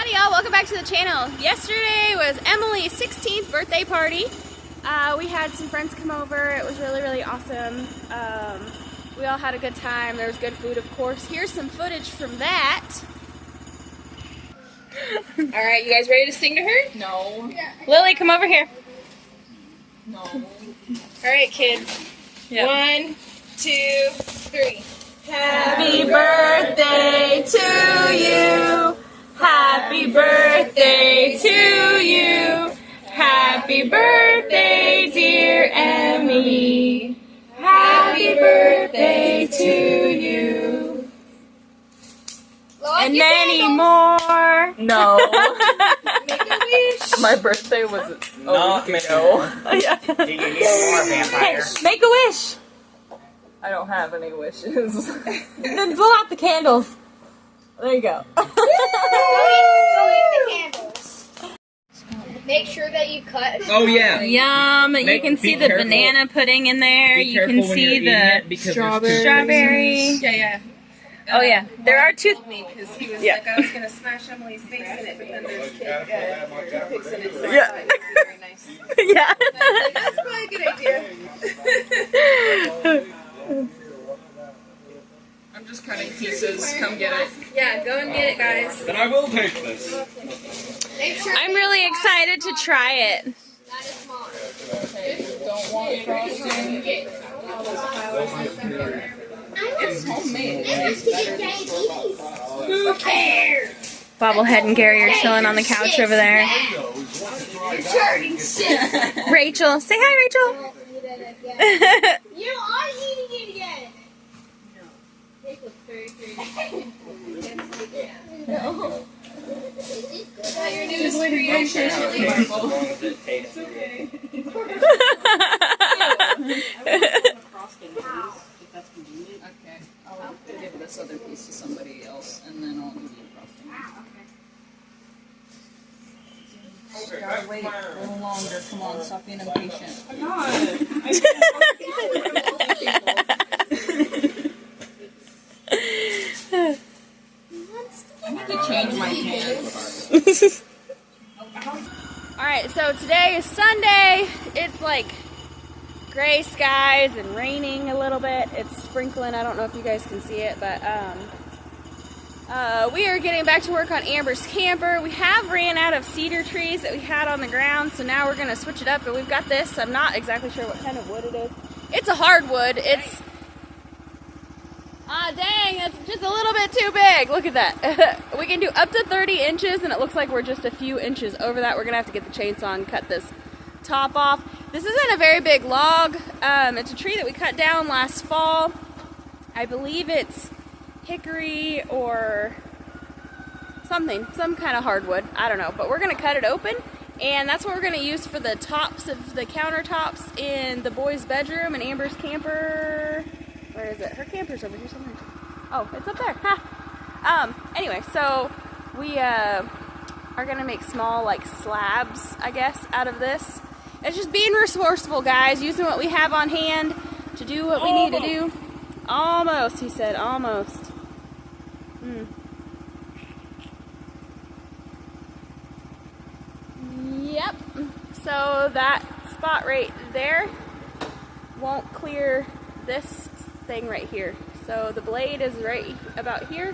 Howdy y'all, welcome back to the channel. Yesterday was Emilee's 16th birthday party. We had some friends come over. It was really awesome. We all had a good time. There was good food, of course. Here's some footage from that. Alright, you guys ready to sing to her? No. Lily, come over here. No. Alright, kids. Yep. 1, 2, 3. Happy birthday to you. Happy birthday to you. Happy birthday, dear Emmalee. Happy birthday to you. And many more. No. Make a wish. My birthday was Not a me. week ago. Do you need more vampires? Make a wish. I don't have any wishes. Then blow out the candles. There you go. Go eat the candles. Make sure that you cut. Oh yeah. Yum. You can see the banana pudding in there. You can see the strawberry. Yeah. Oh yeah. There are two. Because he was like, I was going to smash Emilee's face in it, but then there's toothpicks in it, so Yeah. I thought it would be very nice. Yeah. That's probably a good idea. I'm just cutting pieces. Come get it. Yeah, go and get it, guys. Then I will take this. I'm really excited to try it. Don't want frosting. It's homemade. Who cares? Bobblehead and Gary are chilling on the couch over there. You're turning sick. Rachel, say hi, Rachel. You are eating it again. No. Your newest creation. Okay. I'll give this other piece to somebody else, and then I'll give you a frosting. Gotta wait a little longer. Come on, stop being impatient. I need to change my pants. Alright, so today is Sunday. It's like gray skies and raining a little bit. It's sprinkling. I don't know if you guys can see it, but we are getting back to work on Amber's camper. We have ran out of cedar trees that we had on the ground, so now we're going to switch it up, and we've got this. I'm not exactly sure what kind of wood it is. It's a hardwood. It's dang, that's just a little bit too big. Look at that. We can do up to 30 inches, and it looks like we're just a few inches over that. We're going to have to get the chainsaw and cut this top off. This isn't a very big log. It's a tree that we cut down last fall. I believe it's hickory or something, some kind of hardwood. I don't know, but we're going to cut it open, and that's what we're going to use for the tops of the countertops in the boys' bedroom and Amber's camper. Where is it? Her camper's over here somewhere. Oh, it's up there. Ha. Anyway, so we are gonna make small like slabs, I guess, out of this. It's just being resourceful, guys, using what we have on hand to do what we need to do. Almost, he said, almost. Yep. So that spot right there won't clear this thing right here. So the blade is right about here.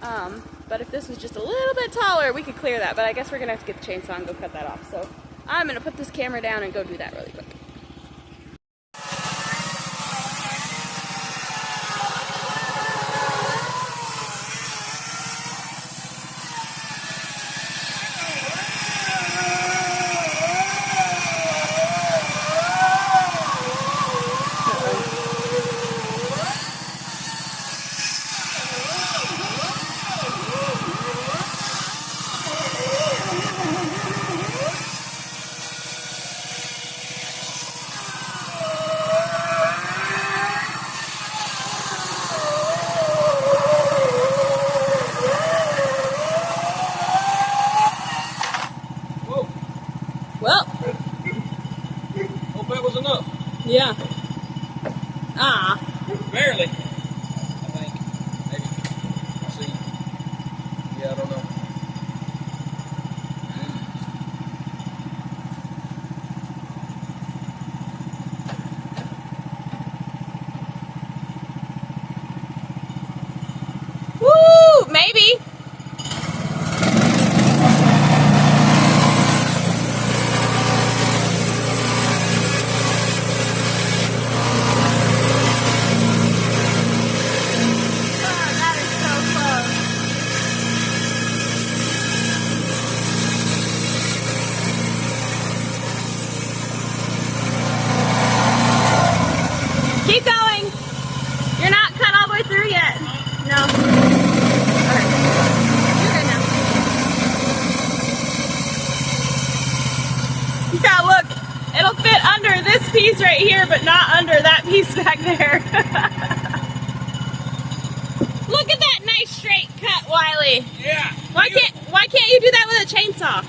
But if this was just a little bit taller, we could clear that. But I guess we're gonna have to get the chainsaw and go cut that off. So I'm gonna put this camera down and go do that really quick. Well, Hope that was enough. yeah. Barely. I think. Maybe. We'll see. Yeah, I don't know. right here, but not under that piece back there. Look at that nice straight cut, Wiley. Yeah. Why can't you do that with a chainsaw?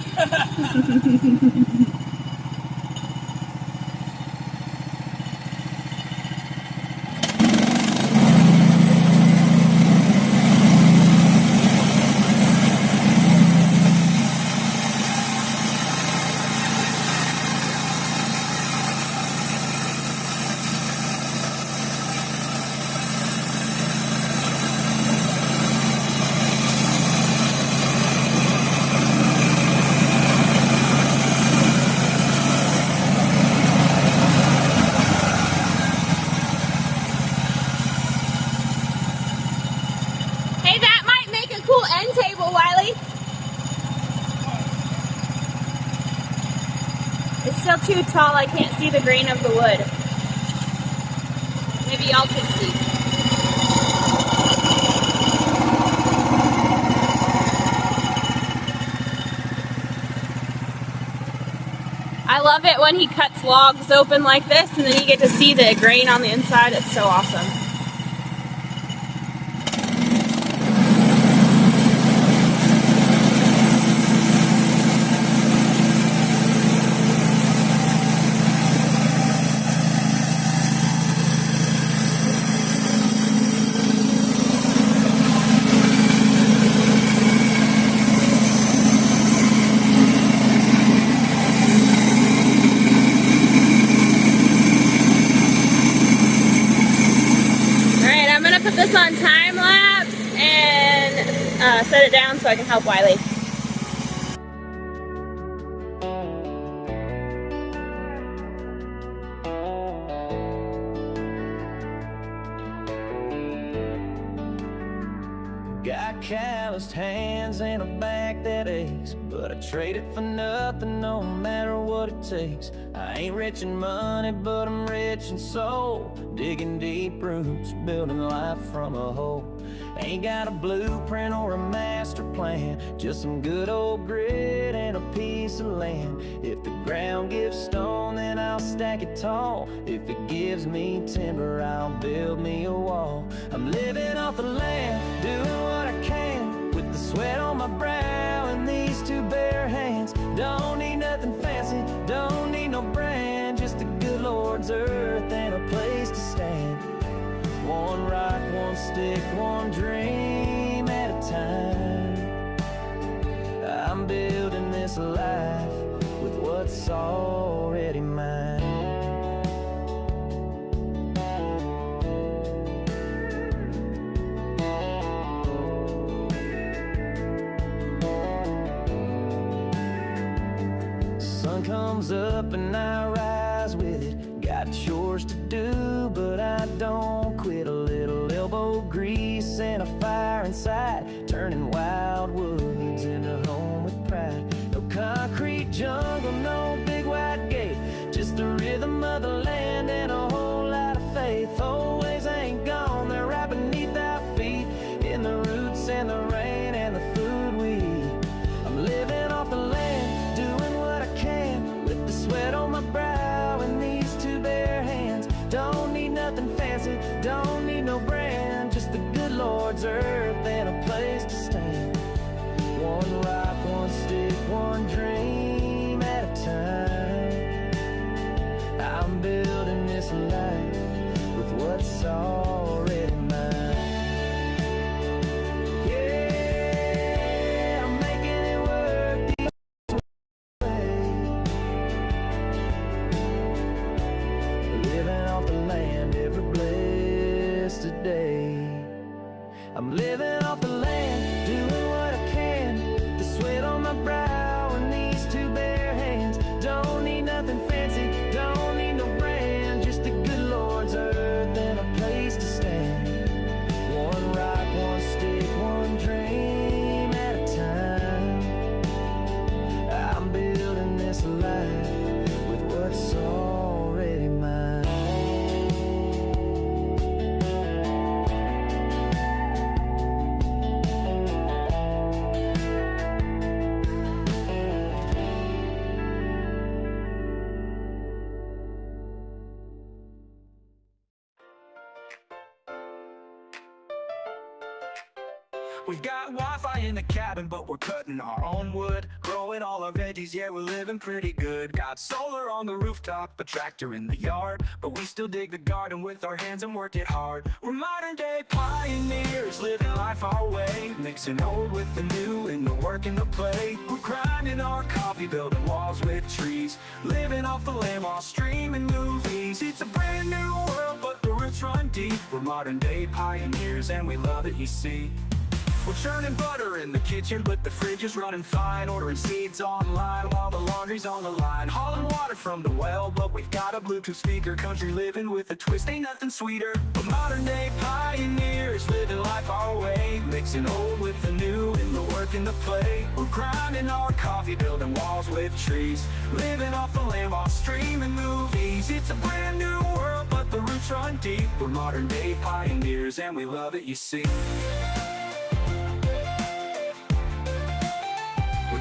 Hey, that might make a cool end table, Wiley. It's still too tall, I can't see the grain of the wood. Maybe y'all can see. I love it when he cuts logs open like this and then you get to see the grain on the inside. It's so awesome. Put this on time lapse and set it down so I can help Wiley. Got calloused hands and a back that aches, but I trade it for nothing no matter what it takes. I ain't rich in money, but I'm rich in soul, digging deep roots, building life from a hole. Ain't got a blueprint or a master plan, just some good old grit and a piece of land. If the ground gives stone, then I'll stack it tall. If it gives me timber, I'll build me a wall. I'm living off the land, doing what I can, with the sweat on my brow and these two bare hands. Don't need nothing fancy, don't need no brand, just the good Lord's earth and a place to stand. One rock, one stick, one dream at a time. I'm building this life with what's already mine. Sun comes up and I rise with it. Got chores to do, but I don't quit. A little elbow grease and a fire inside, turning wild woods into home with pride. No concrete jungle, no big white gate, just the rhythm of the land and a whole lot of faith. Always ain't gone, they're right beneath our feet, in the roots and the rain and the food we eat. I'm living off the land, doing what I can, with the sweat on my brow and these two bare hands. Don't need nothing fancy, don't need no brand, just the good Lord's earth and a place to stand. One rock, one stick, one dream We've got Wi-Fi in the cabin, but we're cutting our own wood. Growing all our veggies, yeah, we're living pretty good. Got solar on the rooftop, a tractor in the yard, but we still dig the garden with our hands and work it hard. We're modern day pioneers, living life our way, mixing old with the new in the work and the play. We're grinding our coffee, building walls with trees, living off the land while streaming movies. It's a brand new world, but the roots run deep. We're modern day pioneers and we love it, you see. We're churning butter in the kitchen, but the fridge is running fine. Ordering seeds online while the laundry's on the line. Hauling water from the well, but we've got a Bluetooth speaker. Country living with a twist, ain't nothing sweeter. We're modern day pioneers, living life our way, mixing old with the new in the work and the play. We're grinding our coffee, building walls with trees, living off the land while streaming movies. It's a brand new world, but the roots run deep. We're modern day pioneers and we love it, you see.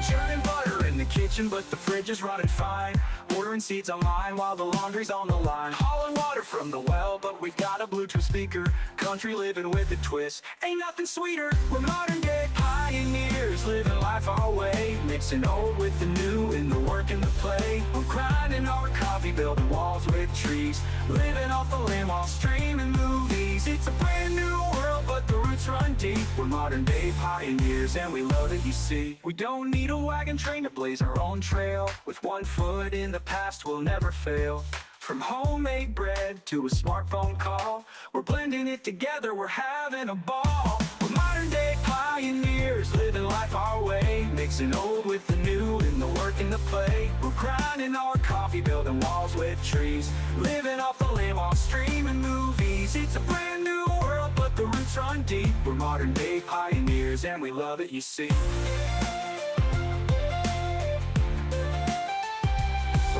Churning butter in the kitchen, but the fridge is running fine. Ordering seeds online while the laundry's on the line. Hauling water from the well, but we've got a Bluetooth speaker. Country living with a twist, ain't nothing sweeter. We're modern day pioneers, living life our way, mixing old with the new in the work and the play. We're grinding our coffee, building walls with trees, living off the land while streaming movies. It's a brand new world, but the roots run deep. We're modern day pioneers and we love it, you see. We don't need a wagon train to blaze our own trail. With one foot in the past, we'll never fail. From homemade bread to a smartphone call, we're blending it together, we're having a ball. We're modern day pioneers, living life our way, mixing old with the new in the work and the play. We're grinding our coffee, building walls with trees, living off the land while streaming movies. It's a brand new world, but the roots run deep. We're modern day pioneers and we love it, you see.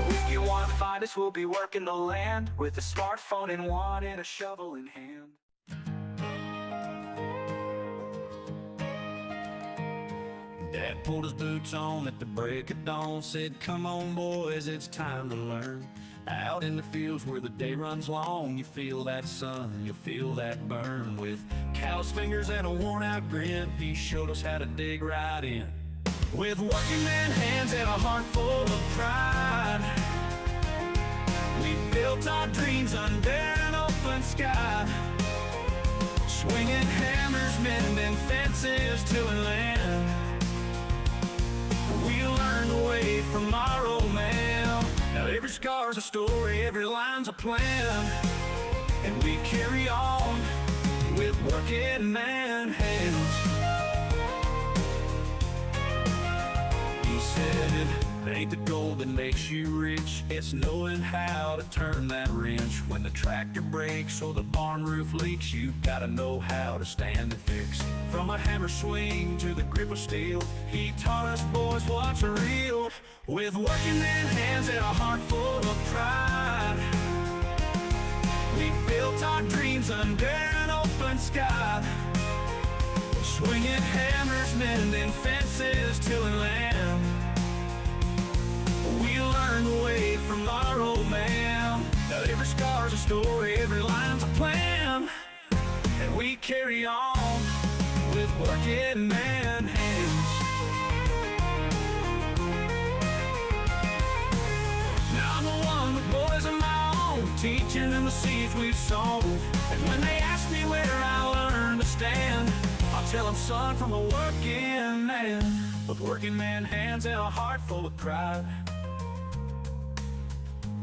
If you want to find us, we'll be working the land, with a smartphone in one and a shovel in hand. Dad pulled his boots on at the break of dawn, said, "Come on boys, it's time to learn." Out in the fields where the day runs long, you feel that sun, you feel that burn. With callous fingers and a worn out grin, he showed us how to dig right in. With working man hands and a heart full of pride, we built our dreams under an open sky. Swinging hammers, mending fences to land. We learned the way from our old man. Now every scar's a story, every line's a plan, and we carry on with working man hands. He said, "It ain't the gold that makes you rich, it's knowing how to turn that wrench. When the tractor breaks or the barn roof leaks, you gotta know how to stand and fix. From a hammer swing to the grip of steel, he taught us boys what's real. With working man hands and a heart full of pride, we built our dreams under an open sky. Swinging hammers, mending fences till we land. We learned the way from our old man. Now every scar's a story, every line's a plan, and we carry on with working man hands." Now I'm the one with boys of my own, teaching them the seeds we've sown. And when they ask me where I learned to stand, I'll tell them, "Son, from a working man, with working man hands and a heart full of pride.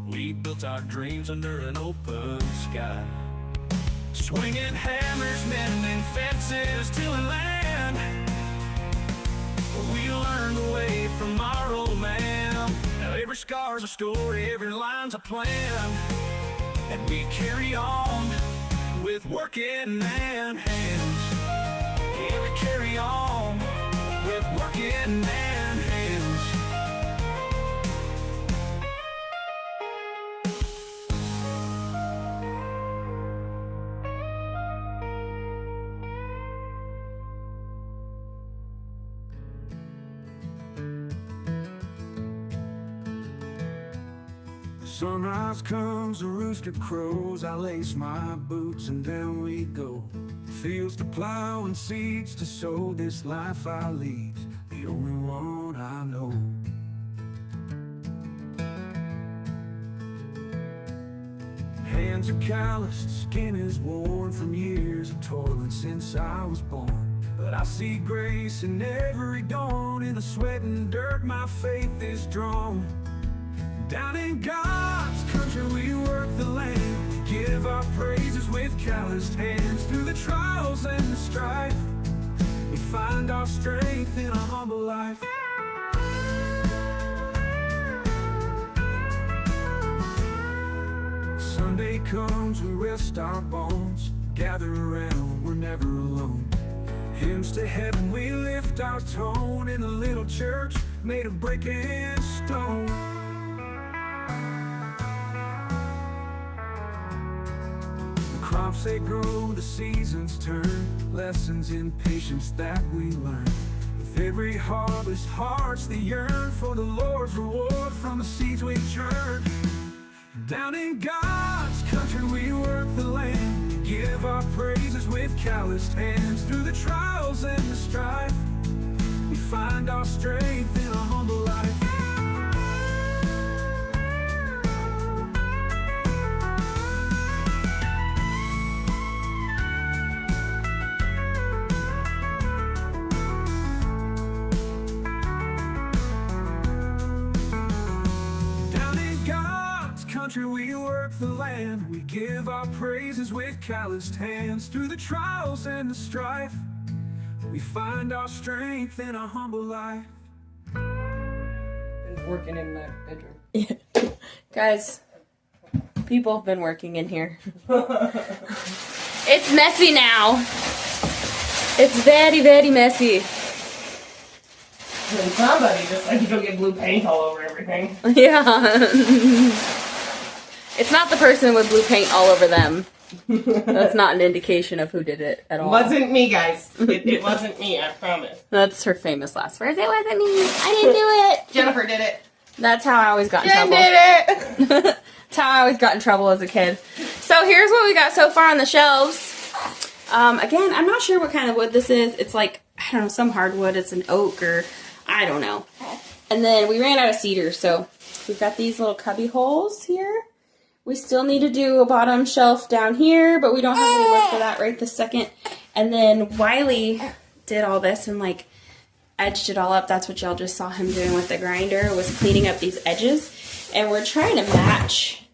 We built our dreams under an open sky. Swinging hammers, mending fences till we land. We learned the way from our old man. Now every scar's a story, every line's a plan, and we carry on with working man hands. Yeah, we carry on with working man hands." Sunrise comes, the rooster crows, I lace my boots and then we go. fields to plow and seeds to sow. This life I lead, the only one I know. Hands are calloused, skin is worn from years of toiling since I was born. But I see grace in every dawn. In the sweat and dirt my faith is drawn. Down in God's country we work the land. We give our praises with calloused hands. Through the trials and the strife, we find our strength in a humble life. Sunday comes, we rest our bones. Gather around, we're never alone. Hymns to heaven, we lift our tone. In a little church made of brick and stone. The crops they grow, the seasons turn. Lessons in patience that we learn. With every harvest, hearts that yearn for the Lord's reward from the seeds we churn. Down in God's country we work the land. We give our praises with calloused hands. Through the trials and the strife, we find our strength in a humble life. We work the land, we give our praises with calloused hands. Through the trials and the strife, we find our strength in a humble life. Been working in my bedroom. Yeah. Guys, people have been working in here. It's messy now. It's very, very messy. And somebody just like to go get blue paint all over everything. Yeah. It's not the person with blue paint all over them. That's not an indication of who did it at all. Wasn't me, guys. It wasn't me, I promise. That's her famous last words. It wasn't me. I didn't do it. Jennifer did it. That's how I always got in Jen trouble. did it. That's how I always got in trouble as a kid. So here's what we got so far on the shelves. Again, I'm not sure what kind of wood this is. It's like, I don't know, some hardwood. It's an oak or I don't know. And then we ran out of cedar, so we've got these little cubby holes here. We still need to do a bottom shelf down here, but we don't have any work for that right this second. And then Wiley did all this and like edged it all up. That's what y'all just saw him doing with the grinder, was cleaning up these edges. And we're trying to match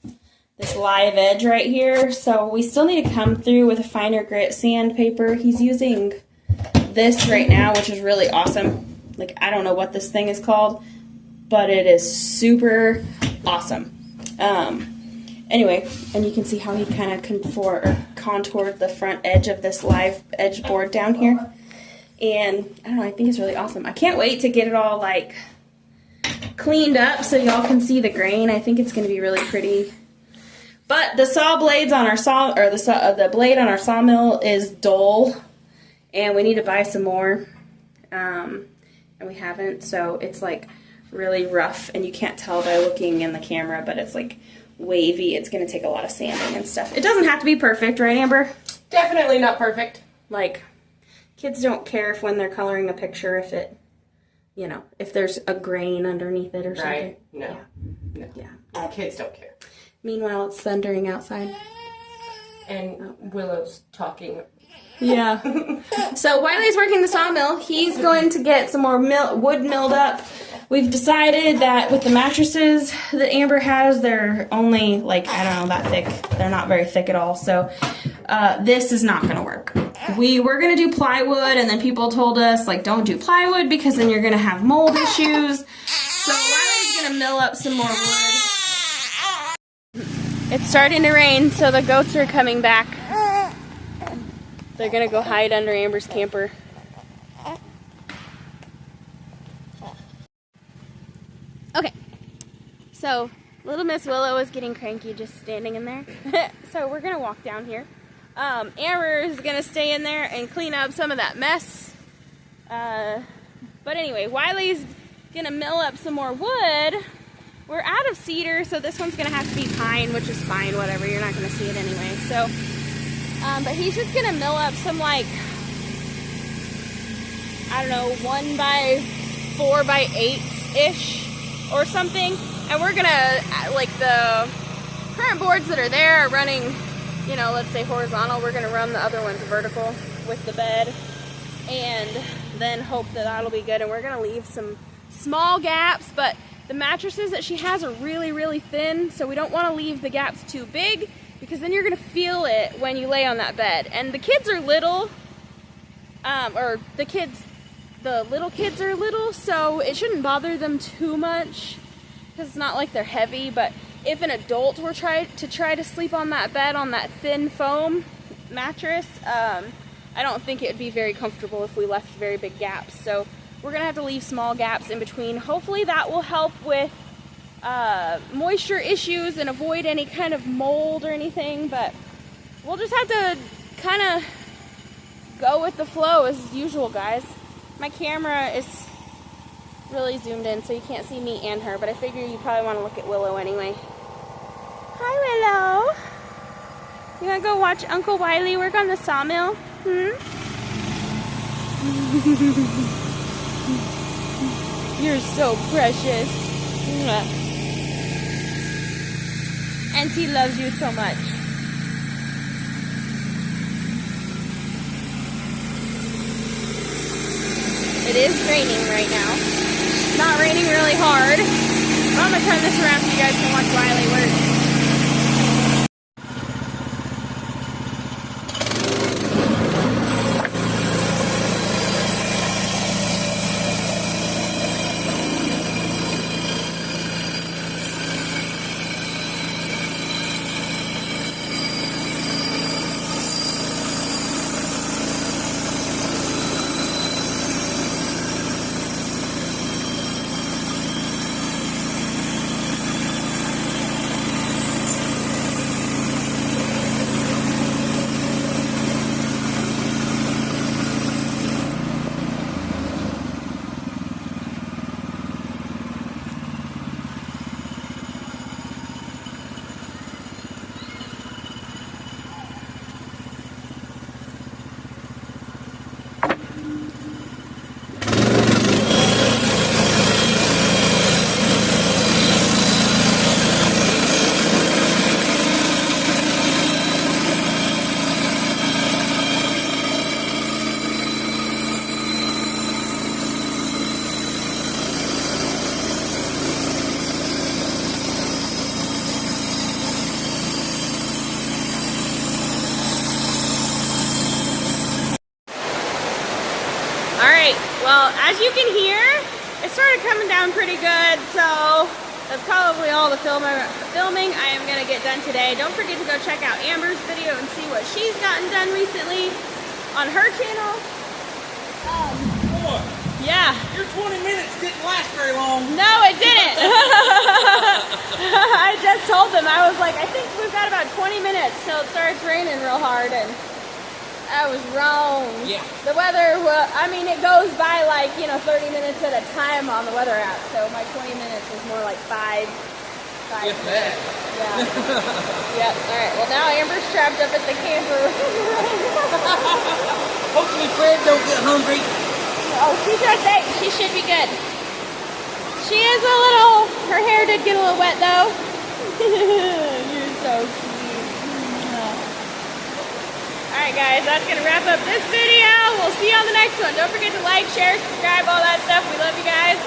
this live edge right here. So we still need to come through with a finer grit sandpaper. He's using this right now, which is really awesome. Like, I don't know what this thing is called, but it is super awesome. Anyway, and you can see how he kind of contoured the front edge of this live edge board down here. And I don't know, I think it's really awesome. I can't wait to get it all like cleaned up so y'all can see the grain. I think it's going to be really pretty. But the saw blades on our the blade on our sawmill is dull, and we need to buy some more. And we haven't, so it's like really rough, and you can't tell by looking in the camera, but it's like wavy. It's going to take a lot of sanding and stuff. It doesn't have to be perfect, right, Amber? Definitely not perfect. Like, kids don't care if when they're coloring a picture if it, you know, if there's a grain underneath it or something. Right? No. Yeah. No. Yeah. Kids don't care. Meanwhile, it's thundering outside. And Willow's talking. Yeah. So Wiley's working the sawmill. He's going to get some more wood milled up. We've decided that with the mattresses that Amber has, they're only like, I don't know, that thick. They're not very thick at all. So this is not going to work. We were going to do plywood, and then people told us, like, don't do plywood because then you're going to have mold issues. So Wiley's going to mill up some more wood. It's starting to rain, so the goats are coming back. They're going to go hide under Amber's camper. Okay, so little Miss Willow is getting cranky just standing in there. So we're going to walk down here. Amber is going to stay in there and clean up some of that mess. But anyway, Wiley's going to mill up some more wood. We're out of cedar, so this one's going to have to be pine, which is fine, whatever. You're not going to see it anyway. So But he's just gonna mill up some, like, I don't know, 1 by 4 by 8-ish or something. And we're gonna, like, the current boards that are there are running, you know, let's say horizontal. We're gonna run the other ones vertical with the bed, and then hope that that'll be good. And we're gonna leave some small gaps, but the mattresses that she has are really, really thin, so we don't want to leave the gaps too big, because then you're gonna feel it when you lay on that bed. And the kids are little, or the little kids are little, so it shouldn't bother them too much, because it's not like they're heavy. But if an adult were try to sleep on that bed, on that thin foam mattress, I don't think it would be very comfortable if we left very big gaps. So we're gonna have to leave small gaps in between. Hopefully that will help with moisture issues and avoid any kind of mold or anything, but we'll just have to kind of go with the flow as usual, guys. My camera is really zoomed in, so you can't see me and her, but I figure you probably want to look at Willow anyway. Hi, Willow. You want to go watch Uncle Wiley work on the sawmill? You're so precious. And he loves you so much. It is raining right now. Not raining really hard. I'm gonna turn this around so you guys can watch Wiley work. Well, as you can hear, it started coming down pretty good, so that's probably all the filming I am going to get done today. Don't forget to go check out Amber's video and see what she's gotten done recently on her channel. Boy, Yeah. your 20 minutes didn't last very long. No, it didn't. I just told them, I was like, I think we've got about 20 minutes till it starts raining real hard, and I was wrong. Yeah. The weather, I mean, it goes by like, 30 minutes at a time on the weather app, so my 20 minutes was more like 5 If that. Yeah. Yep. All right. Well, now Amber's trapped up at the camper. Hopefully Fred don't get hungry. Oh, she just ate. She should be good. She is a little, her hair did get a little wet though. You're so cute. Alright guys, that's going to wrap up this video. We'll see you on the next one. Don't forget to like, share, subscribe, all that stuff. We love you guys.